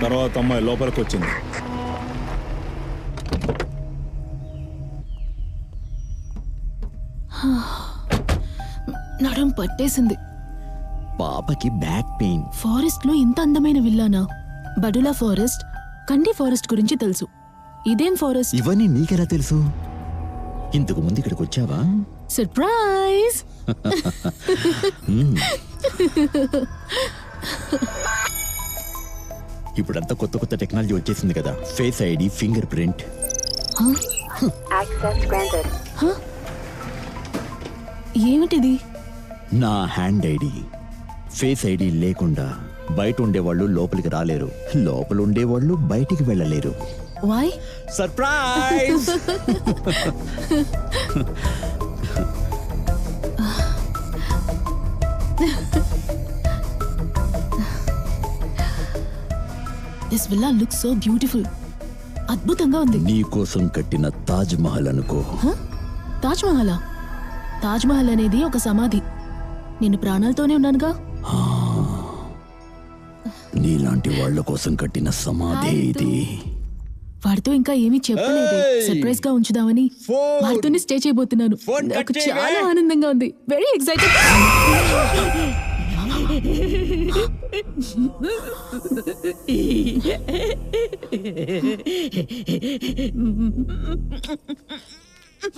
తర్వాత అమ్మాయి లోపలికి వచ్చింది. నడుం పట్టేసింది. పాపకి బ్యాక్ పెయిన్. ఫారెస్ట్ లో ఇంత అందమైన విల్లానా? బడులా ఫారెస్ట్, కండి ఫారెస్ట్ గురించి తెలుసు. ఇదేం ఫారెస్ట్? ఇవన్నీ నీకెలా తెలుసు? ఇంతకు ముందు ఇక్కడికి వచ్చావా? సర్ప్రైజ్. ఇప్పుడంతా కొత్త కొత్త టెక్నాలజీ వచ్చేసింది కదా. Face ID, finger print. ఏమిటిది? నా హ్యాండ్ ఐడి. ఫేస్ ఐడి లేకుండా బయట ఉండేవాళ్ళు లోపలికి రాలేరు, లోపల ఉండేవాళ్ళు బయటికి వెళ్ళలేరు. Why? Surprise. This villa looks so beautiful. అద్భుతంగా ఉంది. నీ కోసం కట్టిన తాజ్ మహల్ అనుకో. తాజ్ మహలా? తాజ్ మహల్ అనేది ఒక సమాధి. నేను ప్రాణాలతోనే ఉన్నానుగా. నీలాంటి వాళ్ళ కోసం కట్టిన సమాధి ఇది. వాడితో ఇంకా ఏమీ చెప్పలేదు. సర్ప్రైజ్ గా ఉంచుదామని వాడితోనే స్టే చేయబోతున్నాను. నాకు చాలా ఆనందంగా ఉంది. Very excited.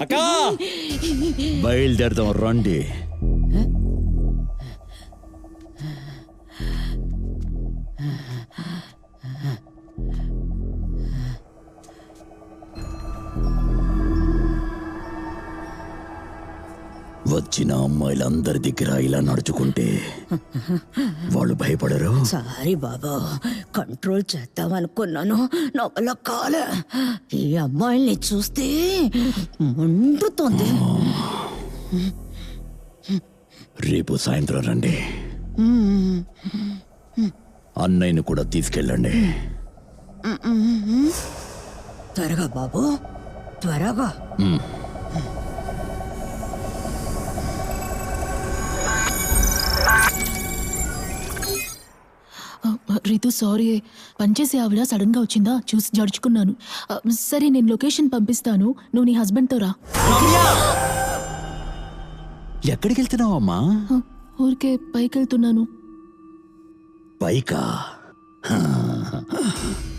అక్కా, బయలుదేరదాం రండి. వచ్చిన అమ్మాయిలందరి దగ్గర ఇలా నడుచుకుంటే వాళ్ళు భయపడరు. సారీ బాబా, కంట్రోల్ చేద్దామనుకున్నాను, నా వల్ల కాలే. ఈ అమ్మాయిల్ని చూస్తే మండుతుంది. రేపు సాయంత్రం రండి. అన్నయ్యను కూడా తీసుకెళ్ళండి. త్వరగా బాబు, త్వరగా. రీతు, సారీ. పనిచేసే ఆవిడ సడన్ గా వచ్చిందా, చూసి జడుచుకున్నాను. సరే, నేను లొకేషన్ పంపిస్తాను, నువ్వు నీ హస్బెండ్ తో రా. ఎక్కడికి వెళ్తున్నావు అమ్మా? ఊరికే పైకి వెళ్తున్నాను. పైకా?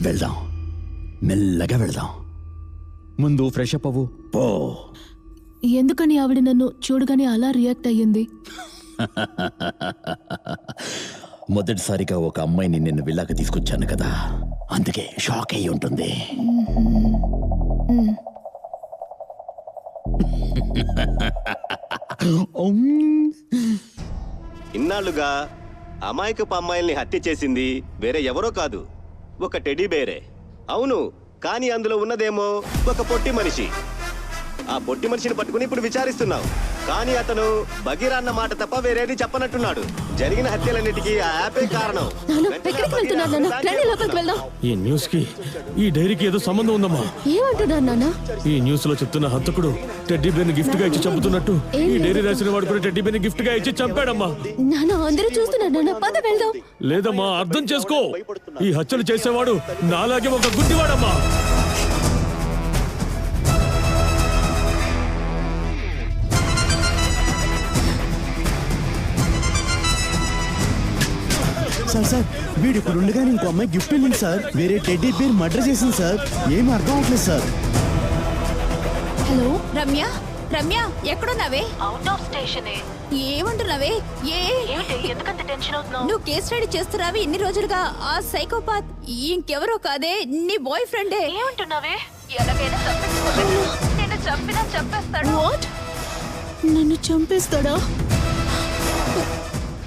వెళ్దాం, మెల్లగా వెళ్దాం. ముందు ఫ్రెష్ అప్ అవ్వు, పో. ఎందుకని ఆవిడ నన్ను చూడగానే అలా రియాక్ట్ అయ్యింది? మొదటిసారిగా ఒక అమ్మాయిని నిన్ను విల్లాక తీసుకొచ్చాను కదా, అందుకే షాక్ అయ్యి ఉంటుంది. ఇన్నాళ్లుగా అమాయకపు అమ్మాయిల్ని హత్య చేసింది వేరే ఎవరో కాదు, ఒక టెడ్డీ బేరే. అవును, కానీ అందులో ఉన్నదేమో ఒక పొట్టి మనిషి. ఆ పొట్టి మనిషిని పట్టుకుని ఇప్పుడు విచారిస్తున్నావు, కానీ అతను బగీరా అన్న మాట తప్ప వేరేది చెప్పనట్టున్నాడు. జరిగిన హత్యలన్నిటికీ ఆ యాపే కారణం. ఈ న్యూస్ కి ఈ డైరీకి ఏదో సంబంధం ఉందమ్మా. ఏమంటున్నాను నాన్న? ఈ న్యూస్ లో చెప్తున్న హంతకుడు టెడ్డీ బేర్ ని గిఫ్ట్ గా ఇచ్చి చంపుతున్నట్టు ఈ డైరీ రాసిన వాడు కూడా టెడ్డీ బేర్ ని గిఫ్ట్ గా ఇచ్చి చంపాడమ్మా. నాన్న, అందరూ చూస్తున్నారు నాన్న, పద వెళ్దాం. లేదమ్మా, అర్థం చేసుకో. ఈ హత్యలు చేసేవాడు నాలాగే ఒక గుడ్డివాడమ్మా. సార్, వీడు ఇప్పుడు ఉండగానే ఇంకో అమ్మాయి గిఫ్ట్ వెళ్ళింది సార్. వేరే టెడ్డీ బేర్ మర్డర్ చేసింది సార్. ఏం అర్థం అవట్లేదు సార్. హలో రమ్య, రమ్య ఎక్కడున్నావే? Out of station. ఏమంటున్నావే? ఎందుకంత టెన్షన్ అవుతున్నావు? నువ్వు కేసు స్టడీ చేస్తున్నావే ఇన్ని రోజులుగా. ఆ సైకోపాత్ ఇంకెవరో కాదే, నీ బాయ్ ఫ్రెండే. ఏమంటున్నావే? ఎలాగైనా నేను చంపినా చంపేస్తాడు. వాట్? నన్ను చంపేస్తాడా?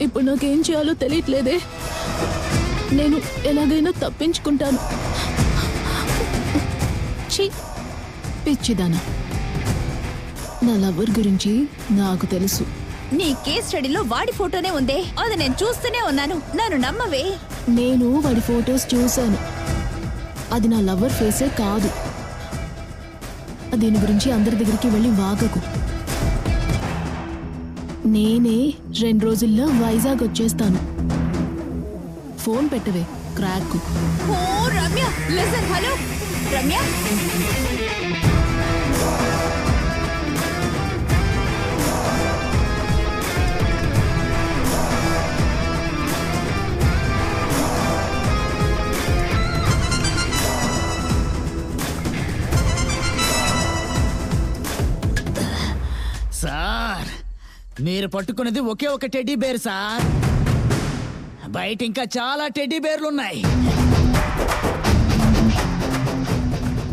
ఇప్పుడు నాకేం చేయాలో తెలియట్లేదే. నేను ఎలాగైనా తప్పించుకుంటాను. పిచ్చిదానా, నా లవర్ గురించి నాకు తెలుసు. నీ కేస్ స్టడీలో వాడి ఫోటోనే ఉందే, అది నేను చూస్తూనే ఉన్నాను. నన్ను నమ్మవే. నేను వాడి ఫొటోస్ చూశాను. అది నా లవర్ ఫేసే కాదు. దీని గురించి అందరి దగ్గరికి వెళ్ళి వాగకు. నేనే 2 రోజుల్లో వైజాగ్ వచ్చేస్తాను. ఫోన్ పెట్టవే, crack. Oh Ramya listen hello Ramya sir మీరు పట్టుకున్నది ఒకే ఒక టెడ్డీ బేర్ సార్. బయట ఇంకా చాలా టెడ్డీ బేర్లు ఉన్నాయి.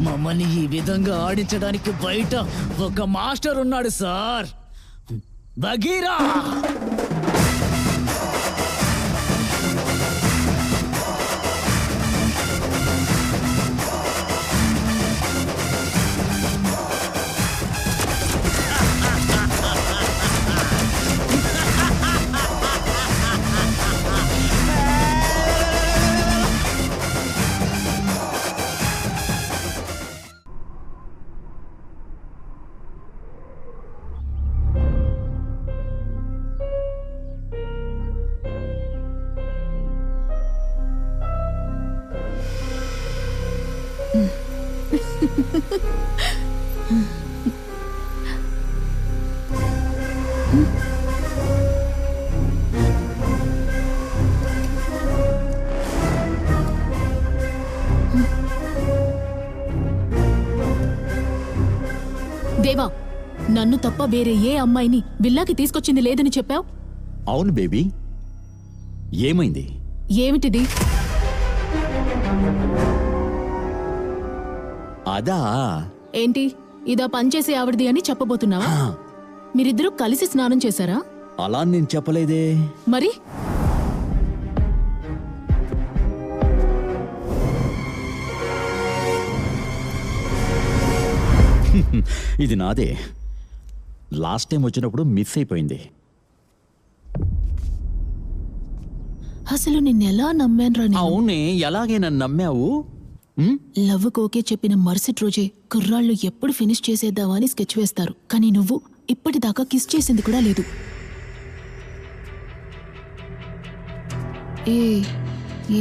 మమ్మల్ని ఈ విధంగా ఆడించడానికి బయట ఒక మాస్టర్ ఉన్నాడు సార్, బగీరా. దేవా, నన్ను తప్ప వేరే ఏ అమ్మాయిని విల్లాకి తీసుకొచ్చింది లేదని చెప్పావు. అవును బేబీ, ఏమైంది? ఏమిటిది? అదా ఏంటి, ఇదా పనిచేసే ఆవిడది అని చెప్పబోతున్నావా? మీరిద్దరూ కలిసి స్నానం చేశారా? అలా నేను చెప్పలేదే. మరి ఇది నాదే. లాస్ట్ టైం వచ్చినప్పుడు మిస్ అయిపోయింది. అసలు నిన్నెలా నమ్మానురా నేను? అవునే, ఎలాగే నన్ను నమ్మావు? లవ్ కోకే చెప్పిన మరుసటి రోజే కుర్రాళ్ళు ఎప్పుడు ఫినిష్ చేసేద్దామా అని స్కెచ్ వేస్తారు. కానీ నువ్వు ఇప్పటిదాకా కిస్ చేసింది కూడా లేదు.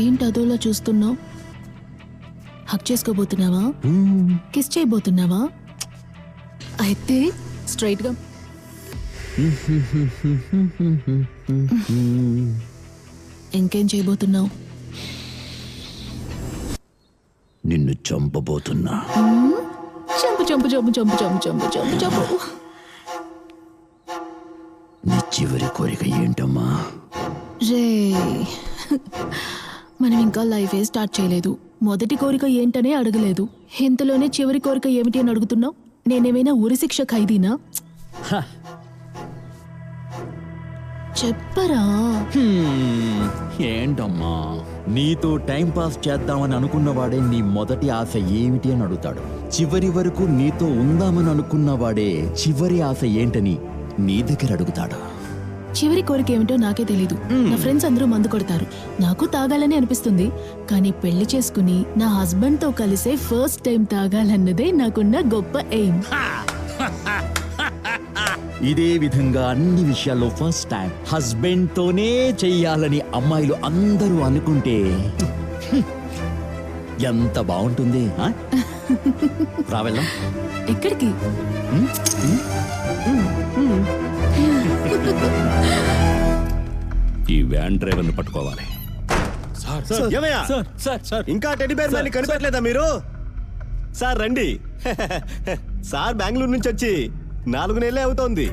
ఏంటి అదోలా చూస్తున్నావు? హక్ చేసుకోబోతున్నావా? కిస్ చేయబోతున్నావా? అయితే స్ట్రైట్ గా ఇంకేం చేయబోతున్నావు? నిన్ను చంపబోతున్నా. చంపు చంపు చంపు చంపు చంపు చంపు చంపు చంపు. నీ చివరి కోరిక ఏంటమ్మా? రే, మనం ఇంకా లైఫే స్టార్ట్ చేయలేదు. మొదటి కోరిక ఏంటనే అడగలేదు. ఇంతలోనే చివరి కోరిక ఏమిటి అని అడుగుతున్నావు. నేనేమైనా ఉరి శిక్ష ఖైదీనా? చెప్పరా. ఏంటమ్మా, నీతో టైం పాస్ చేద్దామని అనుకున్నవాడే నీ మొదటి ఆశ ఏమిటి అని అడుగుతాడు. చివరి వరకు నీతో ఉందామని అనుకున్నవాడే చివరి ఆశ ఏంటని నీ దగ్గర అడుగుతాడు. చివరి కోరిక ఏమిటో నాకే తెలీదు. నా ఫ్రెండ్స్ అందరూ మందు కొడతారు, నాకు తాగాలని అనిపిస్తుంది. కానీ పెళ్లి చేసుకుని నా హస్బెండ్ తో కలిసే ఫస్ట్ టైం తాగాలన్నదే నాకున్న గొప్ప ఎయిమ్. ఇదే విధంగా అన్ని విషయాల్లో ఫస్ట్ టైం హస్బెండ్ తోనే చెయ్యాలని అమ్మాయిలు అందరూ అనుకుంటే ఎంత బాగుంటుంది. రావెళ్ళం. ఎక్కడికి? ఈ వ్యాన్ డ్రైవర్ ని పట్టుకోవాలి. ఏమయ్యా? ఇంకా టెడ్డీ బేర్ మ్యాన్ కనిపెట్టలేదా మీరు? సార్ రండి. సార్ బెంగళూరు నుంచి వచ్చి 4 నెలలే అవుతోంది.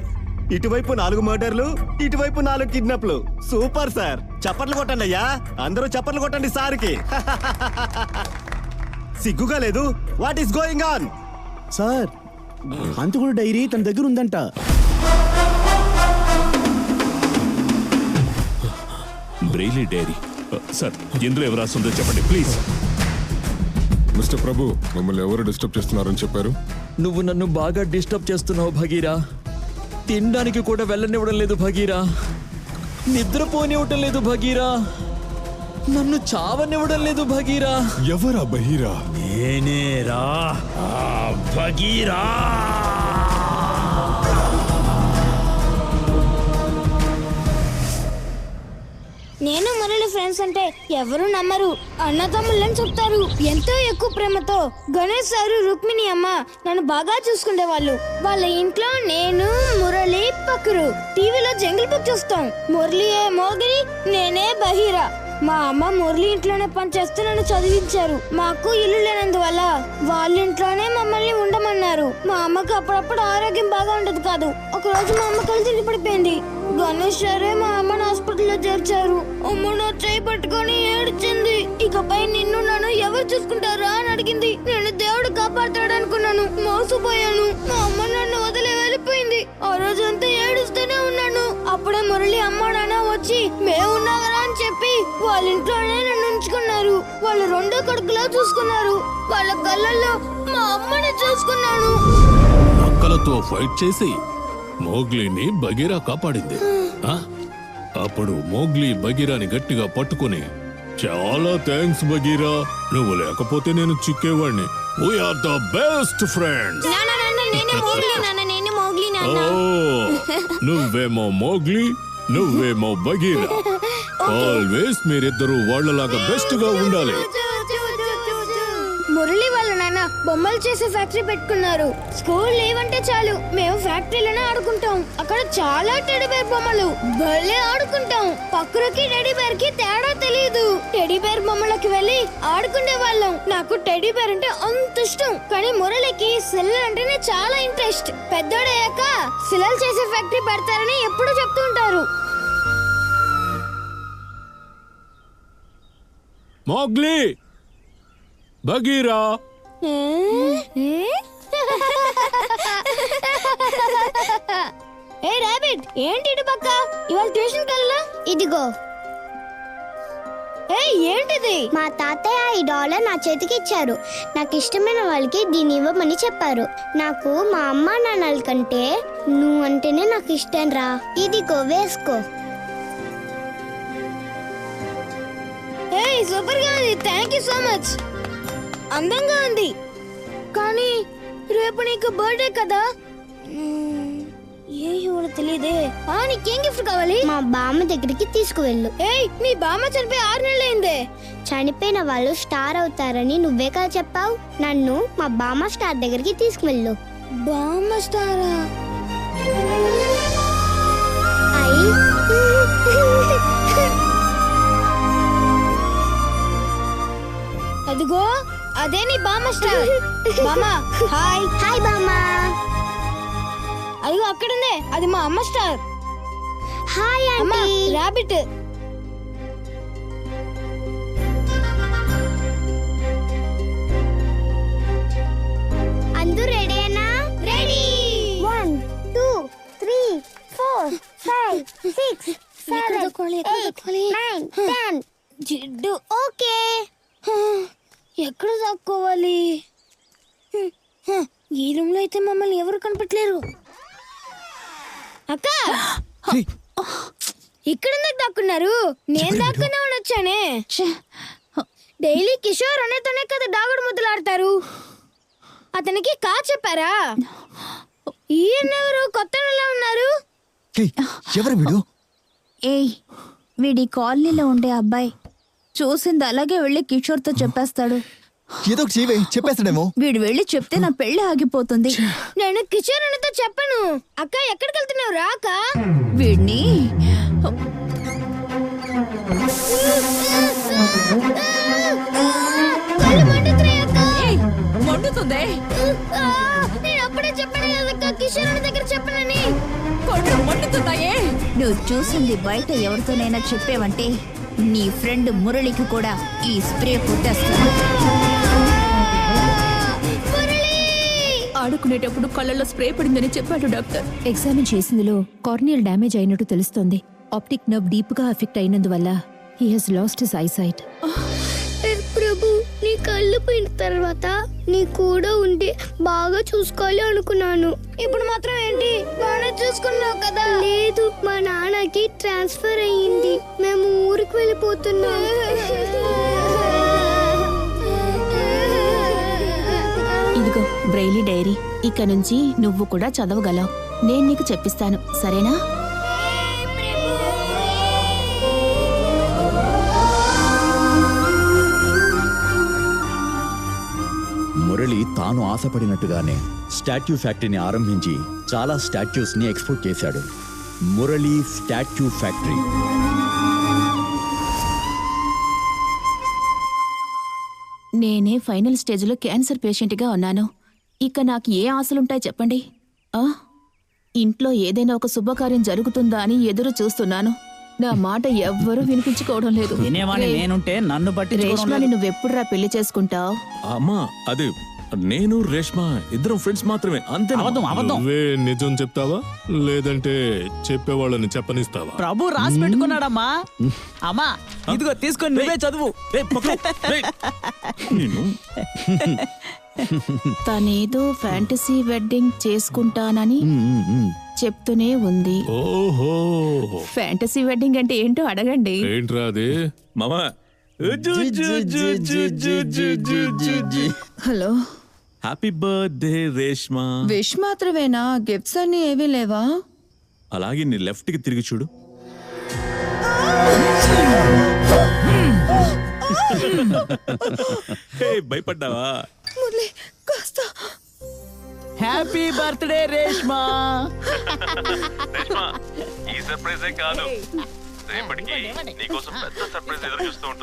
ఇటువైపు 4 మర్డర్లు, ఇటువైపు 4 కిడ్నాప్లు. Super sir. చప్పట్లు కొట్టండి అయ్యా, అందరూ చప్పట్లు కొట్టండి సార్కి. సిగ్గుగా లేదు? What is going on? Sir, హంతకుడు డైరీ తన దగ్గర ఉందంట. Braille dairy. సార్, ఇందులో ఎవరు రాస్తుందో చెప్పండి ప్లీజ్. మిస్టర్ ప్రభు, మమ్మల్ని ఎవరు డిస్టర్బ్ చేస్తున్నారని చెప్పారు? నువ్వు నన్ను బాగా డిస్టర్బ్ చేస్తున్నావు భగీరా. తినడానికి కూడా వెళ్ళనివ్వడం లేదు భగీరా. నిద్రపోనివ్వటం లేదు భగీరా. నన్ను చావనివ్వడం లేదు భగీరా. ఎవరా బహీరా? నేనేరా భగీరా. నేను మురళి ఫ్రెండ్స్ అంటే ఎవరు నమ్మరు, అన్నదమ్ములని చెప్తారు. ఎంతో ఎక్కువ ప్రేమతో గణేష్ సారు, రుక్మిణి అమ్మ నన్ను బాగా చూసుకునేవాళ్ళు. వాళ్ళ ఇంట్లో నేను, మురళి, పక్కరు టీవీలో జంగిల్ బుక్ చూస్తాం. మురళి మోగిరి, నేనే బహీరా. మా అమ్మ మురళి ఇంట్లోనే పనిచేస్తూ నన్ను చదివించారు. మాకు ఇల్లు లేనందువల్ల వాళ్ళ ఇంట్లోనే మమ్మల్ని ఉండమన్నారు. మా అమ్మకి అప్పుడప్పుడు ఆరోగ్యం బాగా ఉండదు కాదు. ఒక రోజు మా అమ్మ కళ్ళు తిరిగి పడిపోయింది. గణేష్ సారే మా అమ్మని హాస్పిటల్లో చేర్చారు. అమ్మ నా చేయి పట్టుకొని ఏడ్చింది. ఇకపై నిన్ను నన్ను ఎవరు చూసుకుంటారా అని అడిగింది. నేను దేవుడు కాపాడతాడు అనుకున్నాను, మోసపోయాను. మా అమ్మ నన్ను వదిలి వెళ్ళిపోయింది. ఆ రోజు అంతా ఏడుస్తూనే ఉన్నాను. అప్పుడే మురళి అమ్మ నాన్న వచ్చి మేము ఉన్నారా అని చెప్పి వాళ్ళ ఇంట్లోనే నన్ను ఉంచుకున్నారు. వాళ్ళు రెండో కొడుకులా చూసుకున్నారు. వాళ్ళ కళ్ళల్లో మా అమ్మని చూసుకున్నాను. నక్కలతో ఫైట్ చేసి మోగ్లీని బగీరా కాపాడింది. ఆ? అప్పుడు మోగ్లీ బగీరాని గట్టిగా పట్టుకుని, చాలా థ్యాంక్స్ బగీరా, నువ్వు లేకపోతే నేను చిక్కేవాడిని. We're the best friends. నువ్వేమో మోగ్లీ, నువ్వేమో బగీరా. ఆల్వేస్ మీరిద్దరూ వాళ్ళలాగా బెస్ట్ గా ఉండాలి. మురళి వాళ్ళ నాన్న బొమ్మలు చేసే ఫ్యాక్టరీ పెట్టుకున్నారు. స్కూల్ లీవ్ అంటే చాలు మేము ఫ్యాక్టరీలోనే ఆడుకుంటాం. అక్కడ చాలా టెడీ బేర్ బొమ్మలు భలే ఆడుకుంటాం. పక్కకి టెడీ బేర్ కి తేడా తెలియదు. టెడీ బేర్ బొమ్మలకి వెళ్ళి ఆడుకునే వాళ్ళం. నాకు టెడీ బేర్ అంటే అంత ఇష్టం. కానీ మురళికి శిలలు అంటేనే చాలా ఇంట్రెస్ట్. పెద్దోడయ్యాక శిలలు చేసే ఫ్యాక్టరీ పెడతారని ఎప్పుడు చెప్తూ ఉంటారు. మోగ్లీ, బగీరా, ఏ రాబిట్, ఏంటి ఇటు పక్క? ఇవాళ ట్యూషన్ కల్లా ఇదిగో. ఏంటిది? మా తాతయ్య ఈ డాలర్ నా చేతికి ఇచ్చారు. నాకు ఇష్టమైన వాళ్ళకి దీన్ని ఇవ్వమని చెప్పారు. నాకు మా అమ్మ నాన్నల కంటే నువ్వు అంటేనే నాకు ఇష్టం రా. ఇదిగో వేసుకో. సూపర్ గా ఉంది, థ్యాంక్ యూ సో మచ్. అందంగా ఉంది. కానీ రేపు నీకు బర్త్డే కదా, ఏ తెలియదే. నీకేం గిఫ్ట్ కావాలి? మా బామ్మ దగ్గరికి తీసుకువెళ్ళు. మీ బామ్మ చనిపోయి 6 నెలలైందే. చనిపోయిన వాళ్ళు స్టార్ అవుతారని నువ్వే కదా చెప్పావు. నన్ను మా బామ్మ స్టార్ దగ్గరికి తీసుకువెళ్ళు. బామ్మ స్టారా? అదిగో అదే నీ బామ్మ స్టార్. బామ్మ హాయ్. హాయ్ బామ్మ. అదిగో అక్కడుందే, అది మా అమ్మ స్టార్. Hi aunty. రాబిట్. అందరూ రెడీనా? రెడీ. 1 2 3 4 5 6 7 8 9 10. జిడ్డు. ఓకే. ఎక్కడ దాక్కోవాలి? ఈ రూమ్ లో అయితే మమ్మల్ని ఎవరు కనపట్లేరు. అక్క, ఇక్కడ దాక్కున్నారు. నేను దాక్కున్నామని వచ్చానే. డైలీ కిషోర్ అనేతోనే కదా దాగుడు ముద్దులాడతారు. అతనికి కా చెప్పారా? ఈయనెవరు కొత్త ఉన్నారు? ఎవరు వీడు? వీడి కాలనీలో ఉండే అబ్బాయి. చూసింది అలాగే వెళ్ళి కిషోర్ తో చెప్పేస్తాడు. ఏదో చెప్పేస్తాడేమో. వీడు వెళ్ళి చెప్తే నా పెళ్లి ఆగిపోతుంది. నేను కిషోర్ అనేతో చెప్పను. అక్క ఎక్కడికి వెళ్తున్నావు? రాక వీడిని మండుతుంది. నేను అప్పుడే చెప్పాను కదా కిషోర్ దగ్గర చెప్పనని. మండుతున్నాయే. నువ్వు చూసింది బయట ఎవరితోనైనా చెప్పేవంటే నీ ఫ్రెండ్ మురళికి కూడా ఈ స్ప్రే కొట్టేస్తాను. ఆడుకునేటప్పుడు కళ్ళల్లో స్ప్రే పడిందని చెప్పాడు డాక్టర్. ఎగ్జామిన్ చేసిందిలో కార్నియల్ డ్యామేజ్ అయినట్టు తెలుస్తోంది. ఆప్టిక్ నర్వ్ డీప్ గా ఎఫెక్ట్ అయినందువల్ల he has lost his eyesight. Prabhu, నీ కళ్ళు పోయిన తర్వాత నీ కూడా ఉండి బాగా చూసుకోవాలి అనుకున్నాను. ఇప్పుడు మాత్రం ఏంటి? బాగా చూసుకున్నావు కదా. లేదు, మా నాన్నకి ట్రాన్స్ఫర్ అయ్యింది. మేము ఊరికి వెళ్ళిపోతున్నాం. ఇదిగో బ్రెయిలీ డైరీ. ఇక నుంచి నువ్వు కూడా చదవగలవు. నేను నీకు చెప్పిస్తాను, సరేనా? మురళి తాను ఆశపడినట్టుగానే స్టాట్యూ ఫ్యాక్టరీని ఆరంభించి చాలా స్టాట్యూస్ ని ఎక్స్పోర్ట్ చేశాడు. Murali statue factory. నేనే ఫైనల్ స్టేజ్లో క్యాన్సర్ పేషెంట్గా ఉన్నాను. ఇక నాకు ఏ ఆశలుంటాయి చెప్పండి? ఇంట్లో ఏదైనా ఒక శుభకార్యం జరుగుతుందా అని ఎదురు చూస్తున్నాను. నా మాట ఎవ్వరూ వినిపించుకోవడం లేదు. వినేవాణ్ణి నేనుంటే నన్ను రేష్మాని నువ్వెప్పుడురా పెళ్లి చేసుకుంటావు? అమ్మా అదే నేను రేష్మా ఇద్దరం ఫ్రెండ్స్ మాత్రమే, అంతే. నువ్వే నిజం చెప్తావా లేదంటే చెప్పేవాళ్ళని చెప్పనిస్తావా? ప్రభు రాసి పెట్టుకున్నాడమ్మా. అమ్మా ఇదిగో తీసుకొని నువ్వే చదువు. తనేదో ఫ్యాంటసీ వెడ్డింగ్ చేసుకుంటానని చెప్తూనే ఉంది. ఓహో, ఫ్యాంటసీ వెడ్డింగ్ అంటే ఏంటో అడగండి. ఏంట్రా అది? మామా hello, happy birthday Reshma. Wish మాత్రమేనా? గిఫ్ట్స్ అన్ని ఏవీ లేవా? అలాగే నీ లెఫ్ట్ కి తిరిగి చూడు. భయపడ్డావా? Happy birthday Reshma. ఈ సర్ప్రైజే కాదు, రేపటికి నీకోసం పెద్ద సర్ప్రైజ్ ఎదురు చూస్తూ ఉంటుంది.